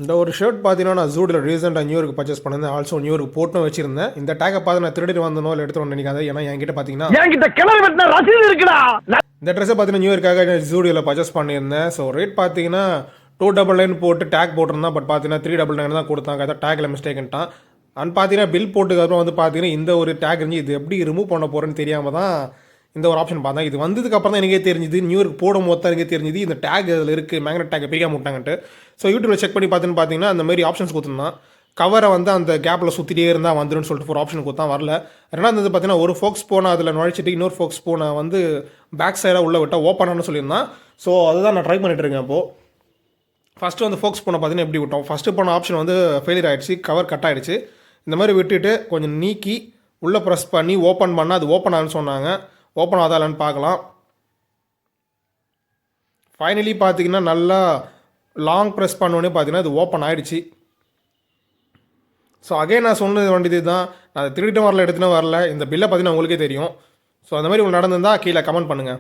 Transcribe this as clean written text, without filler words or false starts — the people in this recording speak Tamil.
இந்த ஒரு ஷர்ட் பார்த்தீங்கன்னா நான் ஜூடில் ரீசெண்டாக நியூயர்க்கு பர்ச்சேஸ் பண்ணியிருந்தேன். ஆல்சோ நியூயர்க்கு போட்டும் வச்சிருந்தேன். இந்த டேக்கை பார்த்து நான் திருடிட்டு வந்தனோ இல்லை எடுத்துட்டு நினைக்காத. ஏன்னா என்கிட்ட பார்த்தீங்கன்னா என்கிட்ட கிணறு வெட்டின ரசீது இருக்குடா. இந்த ட்ரெஸ்ஸை பார்த்தீங்கன்னா நியூயர்க்காக ஜூடியோவில் பர்ச்சேஸ் பண்ணியிருந்தேன். ஸோ ரேட் பார்த்தீங்கன்னா 299 போட்டு டேக் போட்டிருந்தான். பட் பார்த்தீங்கன்னா 399 தான் கொடுத்தாங்க. அதான் டேக்கில் மிஸ்டேக்ன்ட்டான். அண்ட் பார்த்தீங்கன்னா பில் போட்டுக்கப்புறம் வந்து பார்த்தீங்கன்னா இந்த ஒரு டேக் இருந்துச்சு. இது எப்படி ரிமூவ் பண்ண போகிறேன்னு தெரியாமல் தான் இந்த ஒரு ஆப்ஷன் பார்த்தேன். இது வந்ததுக்கப்புறம் தான் எனக்கே தெரிஞ்சுது. நியூயர்க்கு போடும் போது தான் எனக்கே தெரிஞ்சுது இந்த டேக் அதில் இருக்குது, மேக்னெட் டேக் பிரிக்காம விட்டாங்கன்ட்டு. ஸோ யூடியூப்பில் செக் பண்ணி பார்த்தீங்கன்னா அந்த மாதிரி ஆப்ஷன்ஸ் கொடுத்துருந்தான். கவரை வந்து அந்த கேப்பில் சுற்றிட்டே இருந்தால் வந்துடும் சொல்லிட்டு ஒரு ஆப்ஷன் கொடுத்தா வரல. ரெண்டாவது வந்து பார்த்தீங்கன்னா ஒரு ஃபோக்ஸ் போனை அதில் நுழைச்சிட்டு இன்னொரு ஃபோக்ஸ் போனை வந்து பேக் சைடாக உள்ளே விட்டால் ஓப்பன் ஆனு சொல்லியிருந்தான். ஸோ அதுதான் நான் ட்ரை பண்ணிட்டு இருக்கேன். இப்போது ஃபஸ்ட்டு வந்து ஃபோக்ஸ் போனை பார்த்தீங்கன்னா எப்படி விட்டோம், ஃபஸ்ட்டு போன ஆப்ஷன் வந்து ஃபெயிலியர் ஆகிடுச்சு, கவர் கட் ஆகிடுச்சு. இந்த மாதிரி விட்டுட்டு கொஞ்சம் நீக்கி உள்ளே ப்ரெஸ் பண்ணி ஓப்பன் பண்ணால் அது ஓப்பன் ஆகுன்னு சொன்னாங்க. ஓப்பன் ஆதாலன்னு பார்க்கலாம். ஃபைனலி பார்த்தீங்கன்னா நல்லா லாங் ப்ரெஸ் பண்ணோன்னே பார்த்தீங்கன்னா அது ஓப்பன் ஆகிடுச்சு. ஸோ அகைன் நான் சொன்னது வேண்டியது தான், நான் அதை திருடிட்டும் வரல, எடுத்துகிட்டும் வரல. இந்த பில்லை பார்த்தீங்கன்னா உங்களுக்கே தெரியும். ஸோ அந்த மாதிரி உங்களுக்கு நடந்திருந்தால் கீழே கமெண்ட் பண்ணுங்கள்.